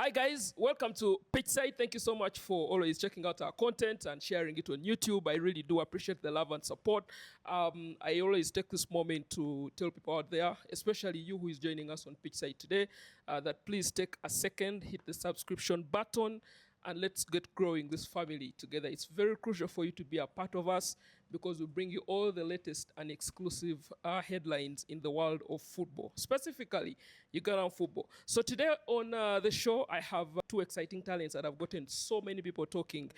Hi guys, welcome to Pitchside. Thank you so much for always checking out our content and sharing it on YouTube. I really do appreciate the love and support. I always take this moment to tell people out there, especially you who is joining us on Pitchside today, that please take a second, hit the subscription button, and let's get growing this family together. It's very crucial for you to be a part of us because we bring you all the latest and exclusive headlines in the world of football, specifically Ugandan football. So today on the show, I have two exciting talents that have gotten so many people talking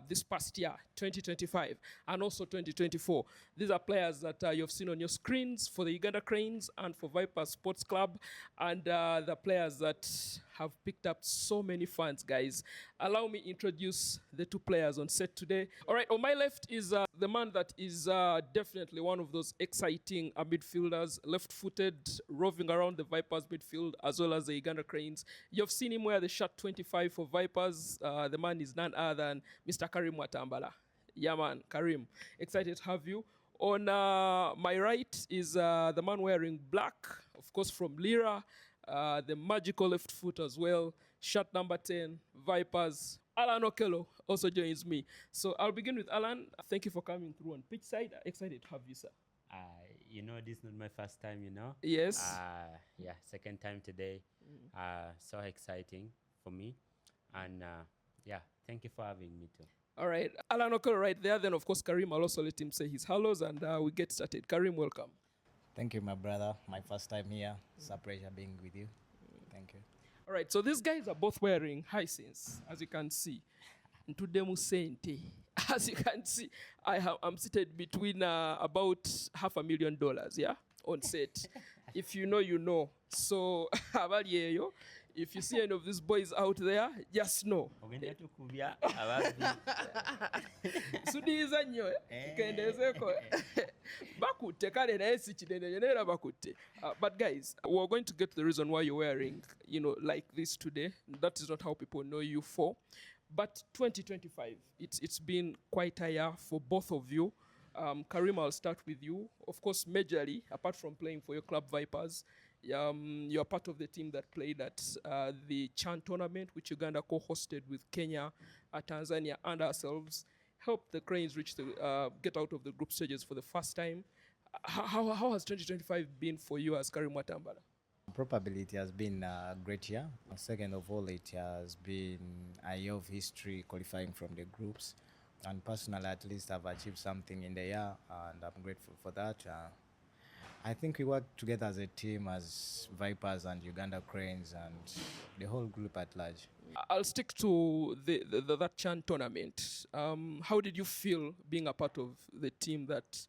this past year, 2025, and also 2024. These are players that you've seen on your screens for the Uganda Cranes and for Vipers Sports Club, and the players that have picked up so many fans, guys. Allow me introduce the two players on set today. All right, on my left is the man that is definitely one of those exciting midfielders, left-footed, roving around the Vipers midfield as well as the Uganda Cranes. You've seen him wear the shirt 25 for Vipers. The man is none other than Mr. Karim Watambala. Yeah, man, Karim. Excited to have you. On my right is the man wearing black, of course, from Lira. The magical left foot as well. Shirt number 10, Vipers. Allan Okello also joins me. So I'll begin with Allan. Thank you for coming through on Pitchside. Excited to have you, sir. This is not my first time, Yes. Second time today. So exciting for me. And thank you for having me too. All right. Allan Okello right there. Then, of course, Karim, I'll also let him say his hellos and we get started. Karim, welcome. Thank you, my brother. My first time here. It's a pleasure being with you. Thank you. All right, so these guys are both wearing Hisense, as you can see. As you can see, I'm seated between about $500,000, yeah, on set. If you know, you know. So, if you see any of these boys out there, just know. Sudiza nnyo kendezeeko bakutte kale naye si kinene neera bakutte. But guys, we're going to get the reason why you're wearing, like this today. That is not how people know you for. But 2025, it's been quite a year for both of you. Karim, I'll start with you. Of course, majorly, apart from playing for your club Vipers, you're part of the team that played at the CHAN tournament, which Uganda co-hosted with Kenya, Tanzania, and ourselves. Helped the Cranes reach get out of the group stages for the first time. How has 2025 been for you as Karim Watambala? Probably it has been a great year. Second of all, it has been a year of history qualifying from the groups. And personally, at least I've achieved something in the year, and I'm grateful for that. I think we work together as a team, as Vipers and Uganda Cranes and the whole group at large. I'll stick to that CHAN tournament. How did you feel being a part of the team that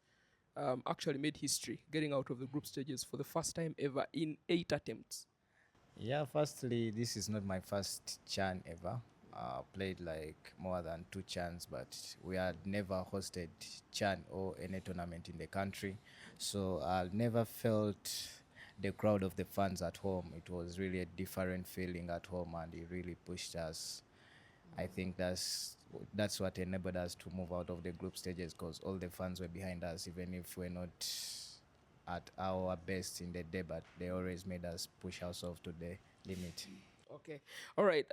actually made history, getting out of the group stages for the first time ever in 8 attempts? Yeah, firstly, this is not my first CHAN ever. Played like more than 2 CHANs, but we had never hosted CHAN or any tournament in the country. So I never felt the crowd of the fans at home. It was really a different feeling at home, and it really pushed us. I think that's what enabled us to move out of the group stages, because all the fans were behind us, even if we're not at our best in the day, but they always made us push ourselves to the limit. Okay. All right.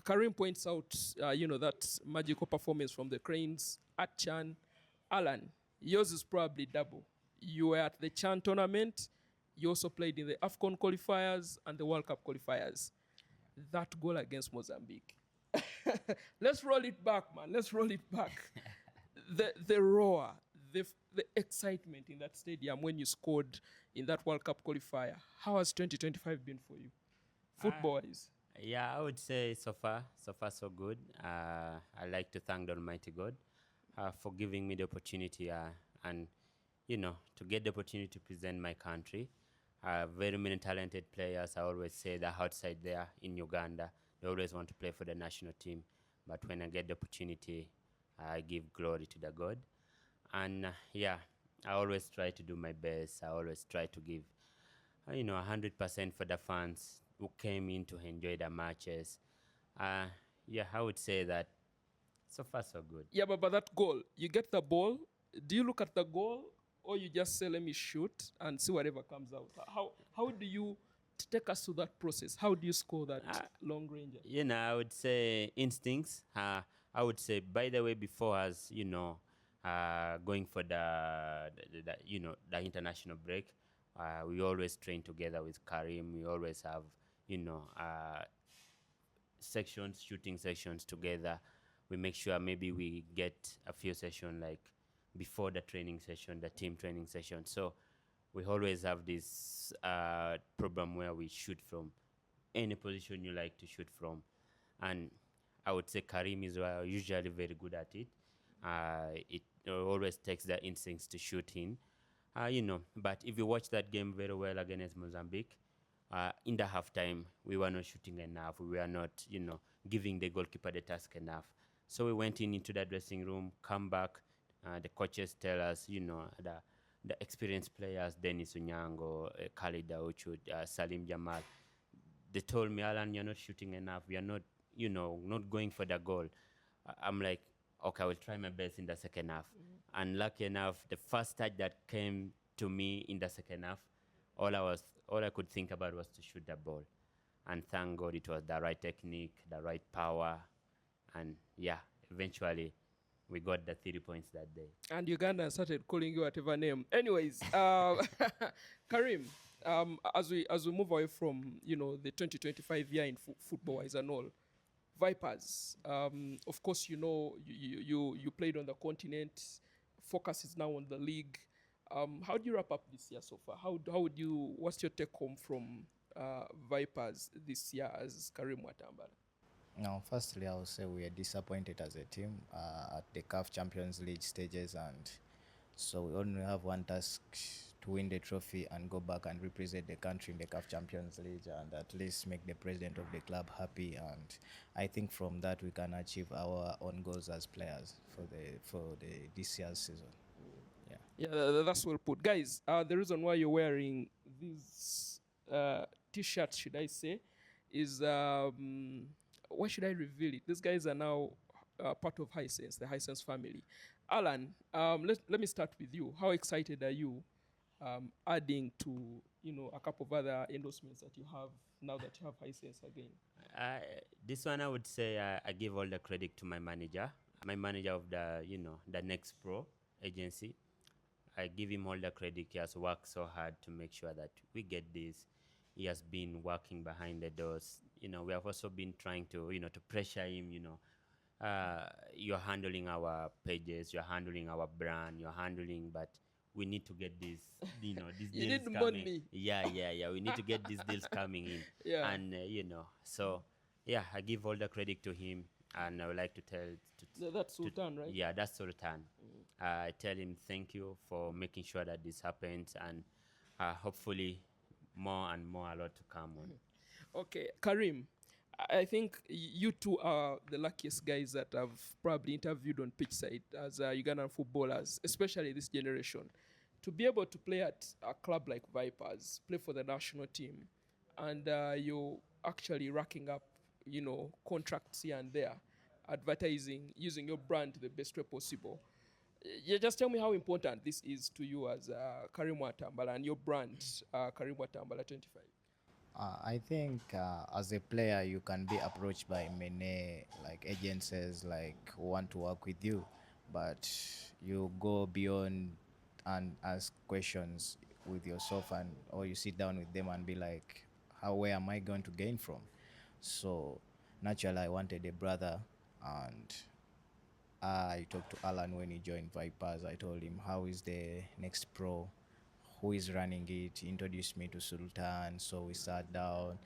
Karim points out, that magical performance from the Cranes at CHAN. Allan, yours is probably double. You were at the CHAN tournament. You also played in the Afcon qualifiers and the World Cup qualifiers. That goal against Mozambique. Let's roll it back, man. Let's roll it back. The roar, the excitement in that stadium when you scored in that World Cup qualifier. How has 2025 been for you, football-wise? I would say so far so good. I'd like to thank the Almighty God for giving me the opportunity and to get the opportunity to present my country. Very many talented players, I always say, they're outside there in Uganda. They always want to play for the national team. But when I get the opportunity, I give glory to the God. And I always try to do my best. I always try to give 100% for the fans who came in to enjoy the matches. I would say that so far so good. Yeah, but that goal, you get the ball. Do you look at the goal, or you just say, let me shoot and see whatever comes out? How do you take us through that process. How do you score that long ranger? I would say instincts. I would say, by the way, before us, going for the international break, we always train together with Karim. We always have, shooting sections together. We make sure maybe we get a few sessions like before the training session, the team training session. So we always have this program where we shoot from any position you like to shoot from. And I would say Karim is usually very good at it. It always takes the instincts to shoot in. But if you watch that game very well against Mozambique, in the halftime, we were not shooting enough. We were not, giving the goalkeeper the task enough. So we went into the dressing room, come back. The coaches tell us, the experienced players, Dennis Unyango, Khalid Daochud, Salim Jamal, they told me, Allan, you're not shooting enough. We are not, not going for the goal. I'm like, okay, I will try my best in the second half. Mm-hmm. And lucky enough, the first touch that came to me in the second half, all I could think about was to shoot the ball. And thank God it was the right technique, the right power. And yeah, eventually we got the 3 points that day. And Uganda started calling you whatever name. Anyways, Karim, as we move away from the 2025 year in football-wise and all, Vipers. Of course, you played on the continent. Focus is now on the league. How do you wrap up this year so far? What's your take home from Vipers this year as Karim Watambala? No, firstly, I would say we are disappointed as a team at the CAF Champions League stages, and so we only have one task: to win the trophy and go back and represent the country in the CAF Champions League, and at least make the president of the club happy. And I think from that we can achieve our own goals as players for this year's season. Yeah, that's well put, guys. The reason why you're wearing these t-shirts, should I say, is why should I reveal it? These guys are now part of Hisense, the Hisense family. Allan, let me start with you. How excited are you adding to a couple of other endorsements that you have now that you have Hisense again? This one I would say I give all the credit to my manager of the Next Pro agency. I give him all the credit. He has worked so hard to make sure that we get this. He has been working behind the doors. We have also been trying to, to pressure him, you're handling our pages, you're handling our brand, but we need to get this, these you deals didn't coming. Me. Yeah. We need to get these deals coming in. Yeah. And, so, yeah, I give all the credit to him. And I would like to tell... That's Sultan, right? Yeah, that's Sultan. I tell him thank you for making sure that this happens, and hopefully more and more a lot to come on. Okay, Karim, I think you two are the luckiest guys that I've probably interviewed on pitch side as Ugandan footballers, especially this generation. To be able to play at a club like Vipers, play for the national team, and you're actually racking up, contracts here and there, advertising, using your brand the best way possible. Yeah, just tell me how important this is to you as Karim Watambala and your brand, Karim Watambala 25. I think as a player, you can be approached by many agencies who want to work with you, but you go beyond and ask questions with yourself, or you sit down with them and be like, where am I going to gain from? So naturally, I wanted a brother, and I talked to Allan when he joined Vipers. I told him, how is the Next Pro? Who is running it? He introduced me to Sultan. So we sat down.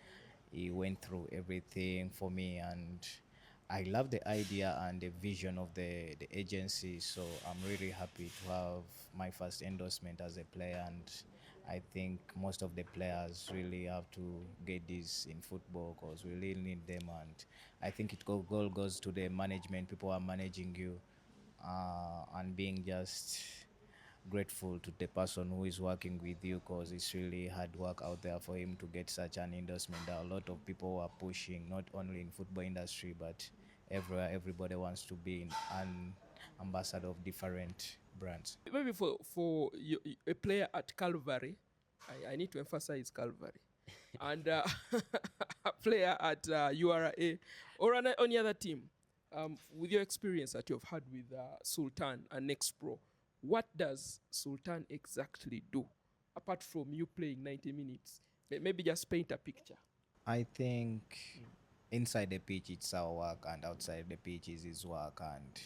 He went through everything for me, and I love the idea and the vision of the agency. So I'm really happy to have my first endorsement as a player, and I think most of the players really have to get this in football because we really need them. And I think it all goes to the management. People are managing you, and being just grateful to the person who is working with you, because it's really hard work out there for him to get such an endorsement. There are a lot of people who are pushing, not only in football industry, but everywhere. Everybody wants to be an ambassador of different brands. Maybe for you, a player at Calvary, I need to emphasize Calvary. and a player at URA or on any other team. With your experience that you've had with Sultan and Excl, what does Sultan exactly do apart from you playing 90 minutes? Maybe just paint a picture. I think inside the pitch it's our work, and outside the pitch is his work. And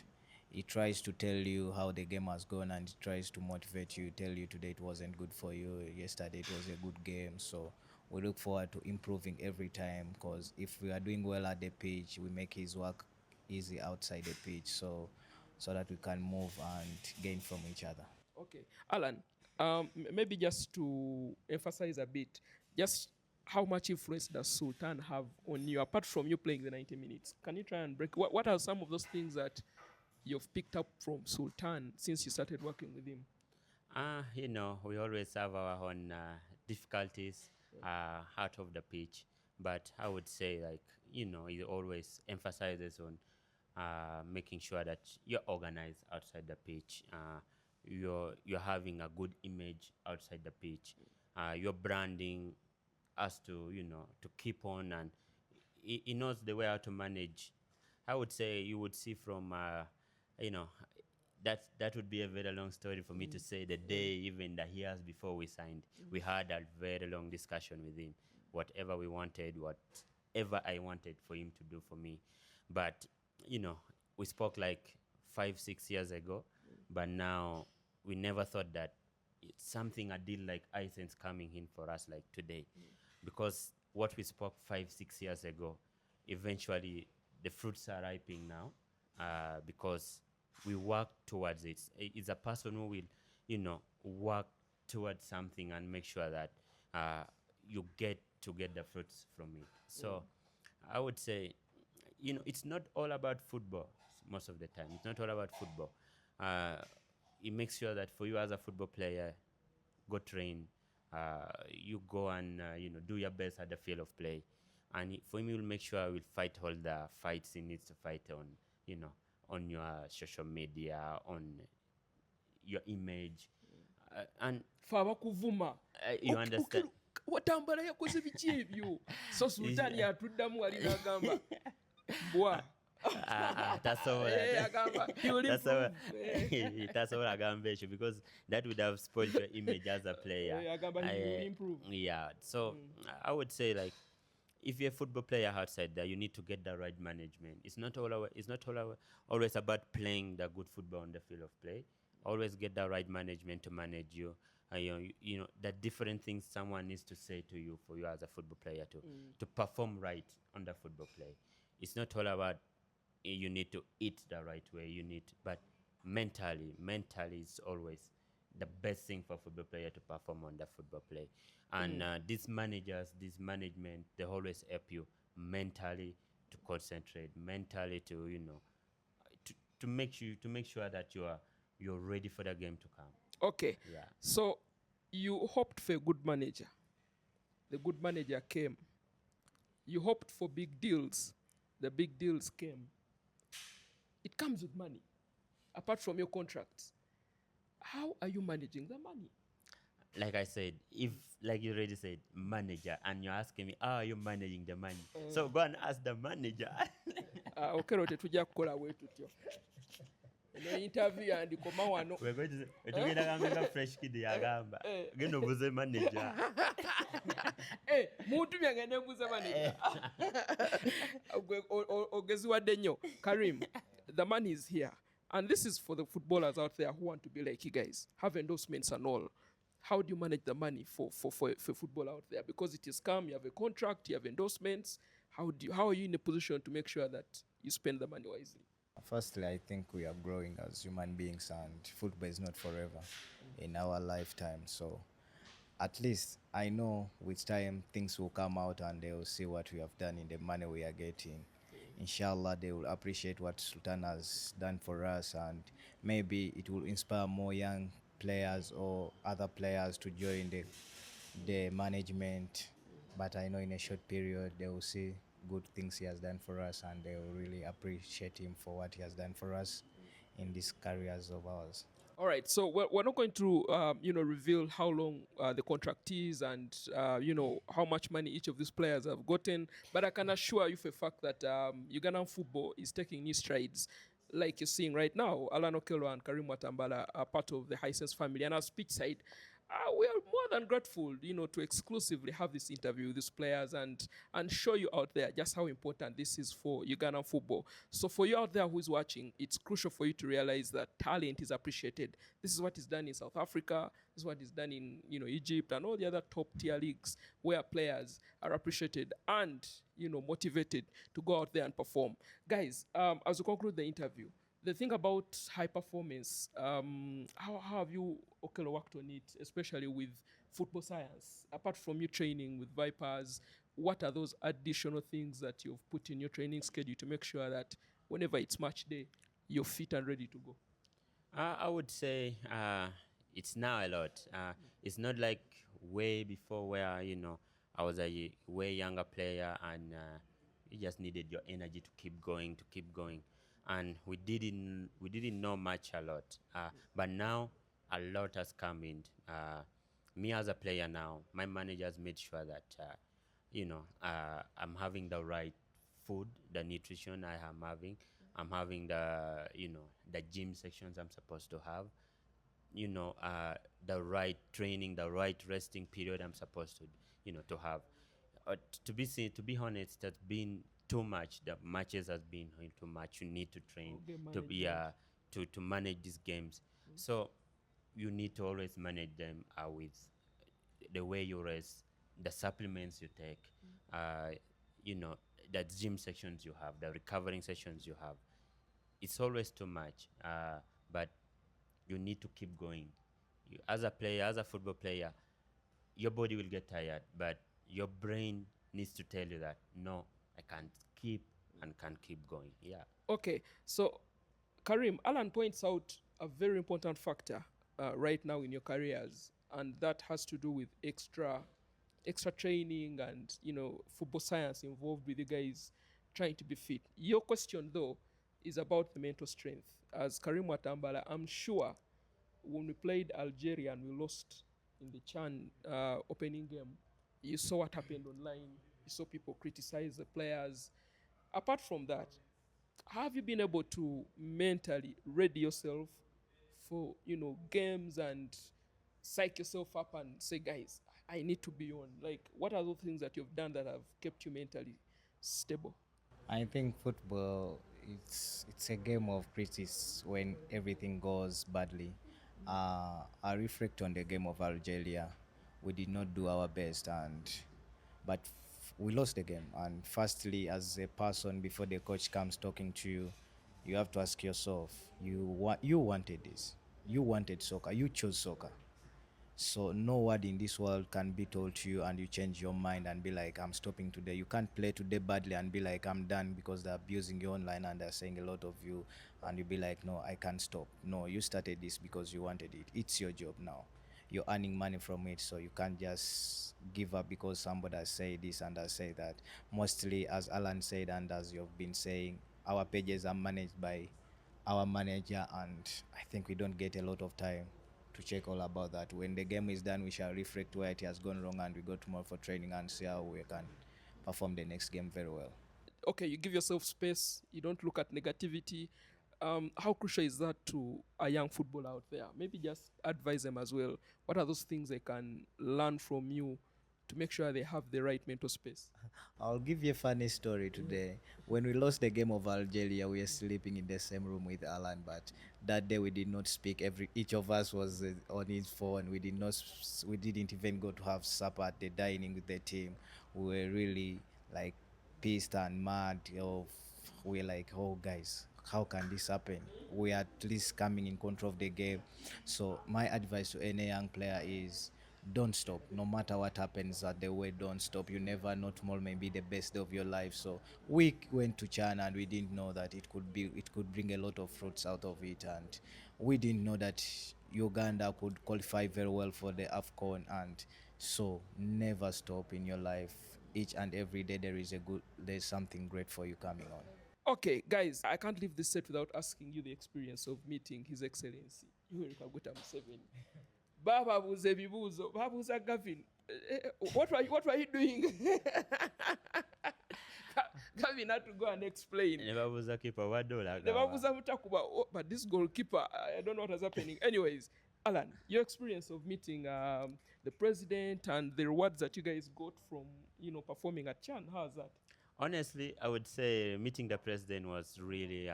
he tries to tell you how the game has gone, and he tries to motivate you, tell you today it wasn't good for you, yesterday it was a good game. So we look forward to improving every time, because if we are doing well at the pitch, we make his work easy outside the pitch, so that we can move and gain from each other. Okay, Alan, maybe just to emphasize a bit, just how much influence does Sultan have on you, apart from you playing the 90 minutes? Can you try and break, what are some of those things that you've picked up from Sultan since you started working with him? We always have our own difficulties out of the pitch, but I would say, like, he always emphasizes on making sure that you're organized outside the pitch. You're having a good image outside the pitch. Your branding has to to keep on, and he knows the way how to manage. I would say you would see from you know that would be a very long story for me to say. The day, even the years before we signed, we had a very long discussion with him. Whatever we wanted, whatever I wanted for him to do for me. But we spoke like 5-6 years ago, but now we never thought that it's something, a deal like Hisense coming in for us like today, because what we spoke 5-6 years ago, eventually the fruits are ripening now, because we work towards it. It's a person who will, work towards something and make sure that you get to get the fruits from it. So I would say, it's not all about football most of the time. It's not all about football. It makes sure that for you as a football player, go train, you go and do your best at the field of play, and for him, he will make sure he will fight all the fights he needs to fight on your social media, on your image, and Fabakuvuma. you understand. Watambala yakoze biki ebyo? So Sultan yatuddamu ali n'agamba bwa That's all. That's all I can mention, because that would have spoiled your image as a player. Yeah. So I would say, like, if you're a football player outside there, you need to get the right management. It's not always about playing the good football on the field of play. Always get the right management to manage you. The different things someone needs to say to you for you as a football player to perform right on the football play. It's not all about you need to eat the right way. But mentally is always the best thing for a football player to perform on the football play. And these managers, this management, they always help you mentally to concentrate, mentally to to make sure that you're ready for the game to come. Okay. Yeah. So you hoped for a good manager. The good manager came. You hoped for big deals. The big deals came. It comes with money, apart from your contracts. How are you managing the money? Like I said, like you already said, manager, and you're asking me, how are you managing the money? So go and ask the manager. Okello tetujja kukola bwe tutyo. Eno interview yandikoma wano. Tugenda kambinga fresh kid yagamba. Genda obuze manager. Muntu byangene mbuze manager. Ogeziwadde nnyo. Karim, the money is here. And this is for the footballers out there who want to be like you guys, have endorsements and all. How do you manage the money for football out there? Because it is come, you have a contract, you have endorsements. How are you in a position to make sure that you spend the money wisely? Firstly, I think we are growing as human beings, and football is not forever in our lifetime. So at least I know with time things will come out and they will see what we have done in the money we are getting. Inshallah, they will appreciate what Sultan has done for us, and maybe it will inspire more young players or other players to join the management. But I know in a short period they will see good things he has done for us, and they will really appreciate him for what he has done for us in these careers of ours. All right, so we're not going to, reveal how long the contract is and how much money each of these players have gotten. But I can assure you for a fact that Ugandan football is taking new strides. Like you're seeing right now, Allan Okello and Karim Watambala are part of the Hisense family. And our speech side, we are more than grateful, to exclusively have this interview with these players and show you out there just how important this is for Ugandan football. So for you out there who's watching, it's crucial for you to realize that talent is appreciated. This is what is done in South Africa. This is what is done in Egypt and all the other top tier leagues where players are appreciated and motivated to go out there and perform. Guys, as we conclude the interview, the thing about high performance, how have you, Okello, worked on it, especially with football science? Apart from your training with Vipers, what are those additional things that you've put in your training schedule to make sure that whenever it's match day, you're fit and ready to go? I would say it's now a lot. It's not like way before where, I was a way younger player and you just needed your energy to keep going, to keep going. And we didn't know much a lot. But now a lot has come in. Me as a player now, my manager has made sure that, I'm having the right food, the nutrition I am having. I'm having the gym sections I'm supposed to have, the right training, the right resting period I'm supposed to have. To be honest, that's been too much. The matches has been too much. You need to train to be to manage these games. So you need to always manage them with the way you rest, the supplements you take, you know, the gym sections you have, the recovering sessions you have. It's always too much, but you need to keep going. As a player, as a football player, your body will get tired, but your brain needs to tell you that no, I can't keep and can't keep going. Yeah. Okay, so Karim, Alan points out a very important factor right now in your careers, and that has to do with extra training and football science involved with you guys trying to be fit. Your question though is about the mental strength. As Karim Watambala, I'm sure when we played Algeria and we lost in the Chan opening game, you saw what happened online. You saw people criticize the players. Apart from that, have you been able to mentally ready yourself for games and psych yourself up and say, guys, I need to be on? Like, what are those things that you've done that have kept you mentally stable? I think football it's a game of critics when everything goes badly. I reflect on the game of Algeria. We did not do our best, but we lost the game. And firstly, as a person, before the coach comes talking to you, you have to ask yourself, you wanted this, you wanted soccer, you chose soccer. So no word in this world can be told to you and you change your mind and be like, I'm stopping today. You can't play today badly and be like, I'm done, because they're abusing you online and they're saying a lot of you, and you be like, no, I can't stop. No, you started this because you wanted it. It's your job now. You're earning money from it, so you can't just give up because somebody has said this and has said that. Mostly, as Alan said and as you've been saying, our pages are managed by our manager, and I think we don't get a lot of time to check all about that. When the game is done, we shall reflect where it has gone wrong, and we go tomorrow for training and see how we can perform the next game very well. Okay, you give yourself space, you don't look at negativity. How crucial is that to a young footballer out there? Maybe just advise them as well. What are those things they can learn from you to make sure they have the right mental space? I'll give you a funny story today. When we lost the game of Algeria, we were sleeping in the same room with Alan, but that day we did not speak. Each of us was on his phone. We didn't even go to have supper at the dining with the team. We were really like pissed and mad. We were like, oh guys, how can this happen? We are at least coming in control of the game. So my advice to any young player is, don't stop. No matter what happens at the way, don't stop. You never know, tomorrow may be the best day of your life. So we went to China and we didn't know that it could bring a lot of fruits out of it, and we didn't know that Uganda could qualify very well for the Afcon. And so never stop in your life. Each and every day there's something great for you coming on. Okay, guys, I can't leave this set without asking you the experience of meeting His Excellency. Yoweri Kaguta Museveni. Babuuza ebibuuzo, babuuza Gavin, what were you doing? Gavin had to go and explain. Nebabuuza keeper wadde olaga. Nebabuuza Mutakuba, but this goalkeeper, I don't know what was happening. Anyways, Allan, your experience of meeting the president and the rewards that you guys got from, performing at Chan, how's that? Honestly, I would say meeting the president was really,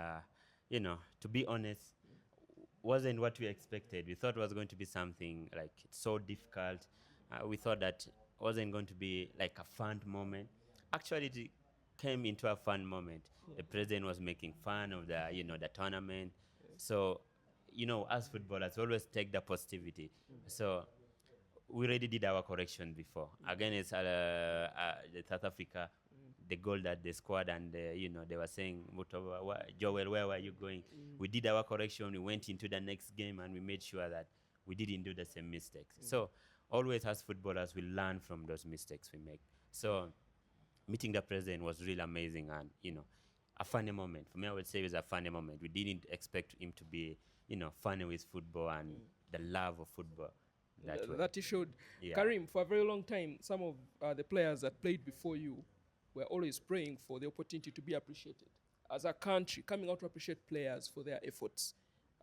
to be honest, wasn't what we expected. We thought it was going to be something like so difficult. We thought that wasn't going to be like a fun moment. Actually, it came into a fun moment. Yeah. The president was making fun of the tournament. Yeah. So, as footballers, we always take the positivity. So we already did our correction before. Again, it's the South Africa. The goal that they scored, and they were saying, Joel, where were you going? We did our correction. We went into the next game, and we made sure that we didn't do the same mistakes. So always, as footballers, we learn from those mistakes we make. So meeting the president was really amazing, and a funny moment. For me, I would say it was a funny moment. We didn't expect him to be funny with football and the love of football. That he showed. Yeah. Karim, for a very long time, some of the players that played before you we're always praying for the opportunity to be appreciated. As a country, coming out to appreciate players for their efforts.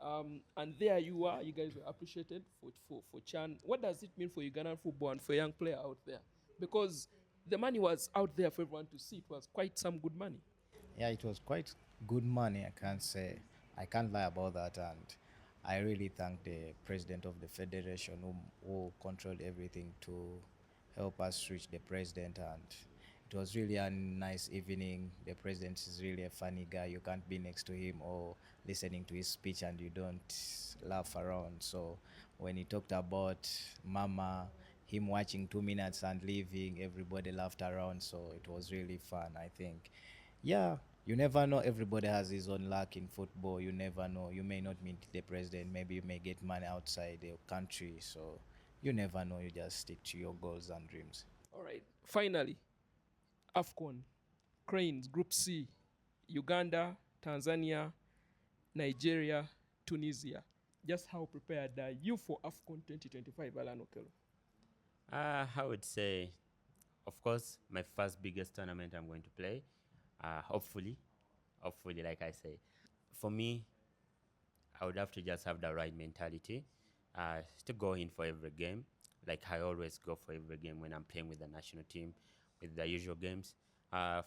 And there you are, you guys were appreciated for Chan. What does it mean for Ugandan football and for a young player out there? Because the money was out there for everyone to see. It was quite some good money. Yeah, it was quite good money, I can't lie about that. And I really thank the president of the federation who controlled everything to help us reach the president. And it was really a nice evening. The president is really a funny guy. You can't be next to him or listening to his speech and you don't laugh around. So when he talked about Mama, him watching 2 minutes and leaving, everybody laughed around. So it was really fun, I think. Yeah, you never know. Everybody has his own luck in football. You never know. You may not meet the president. Maybe you may get money outside the country. So you never know. You just stick to your goals and dreams. All right. Finally, Afcon, Cranes, Group C, Uganda, Tanzania, Nigeria, Tunisia. Just how prepared are you for Afcon 2025, Allan Okello? I would say, of course, my first biggest tournament I'm going to play. Hopefully, like I say. For me, I would have to just have the right mentality to go in for every game. Like I always go for every game when I'm playing with the national team, with the usual games.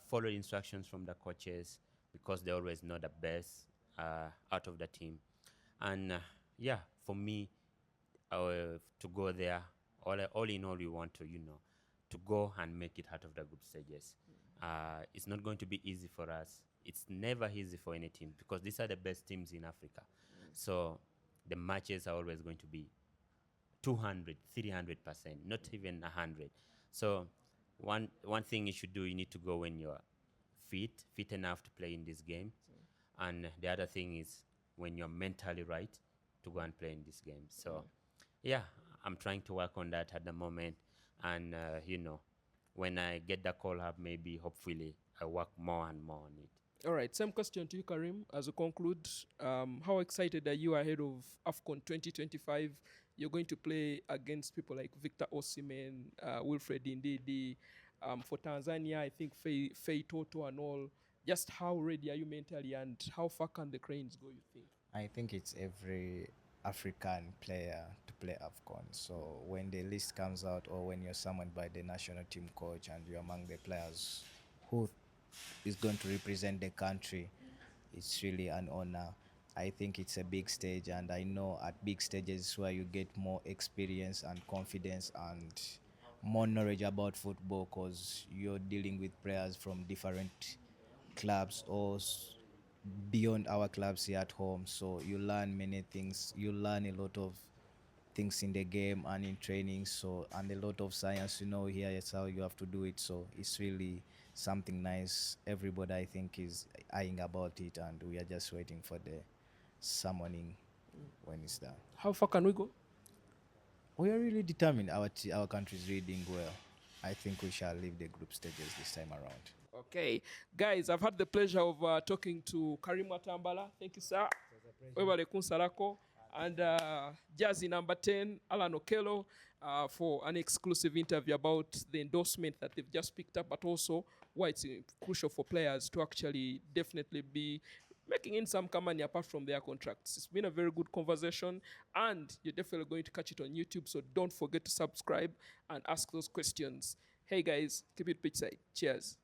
Follow instructions from the coaches because they always know the best out of the team. And for me, to go there, all in all, we want to, to go and make it out of the group stages. It's not going to be easy for us. It's never easy for any team because these are the best teams in Africa. So the matches are always going to be 200, 300%, not even 100. So one thing you should do, you need to go when you're fit enough to play in this game. And the other thing is when you're mentally right to go and play in this game. So I'm trying to work on that at the moment. And, when I get the call up, maybe hopefully I work more and more on it. All right, same question to you, Karim. As we conclude, how excited are you ahead of Afcon 2025? You're going to play against people like Victor Osimhen, Wilfred Ndidi. For Tanzania, I think Faye Toto and all. Just how ready are you mentally and how far can the Cranes go, you think? I think it's every African player to play Afcon. So when the list comes out or when you're summoned by the national team coach and you're among the players who is going to represent the country, it's really an honor. I think it's a big stage, and I know at big stages where you get more experience and confidence and more knowledge about football because you're dealing with players from different clubs or beyond our clubs here at home. So you learn many things. You learn a lot of things in the game and in training. So, and a lot of science, here is how you have to do it. So it's really something nice. Everybody, I think, is eyeing about it, and we are just waiting for the summoning when it's done. How far can we go? We are really determined. Our country is really doing well. I think we shall leave the group stages this time around. Okay. Guys, I've had the pleasure of talking to Karim Watambala. Thank you, sir. And jersey number 10, Allan Okello, for an exclusive interview about the endorsement that they've just picked up, but also why it's crucial for players to actually definitely be making in some money apart from their contracts. It's been a very good conversation, and you're definitely going to catch it on YouTube, so don't forget to subscribe and ask those questions. Hey guys, keep it pitchside. Cheers.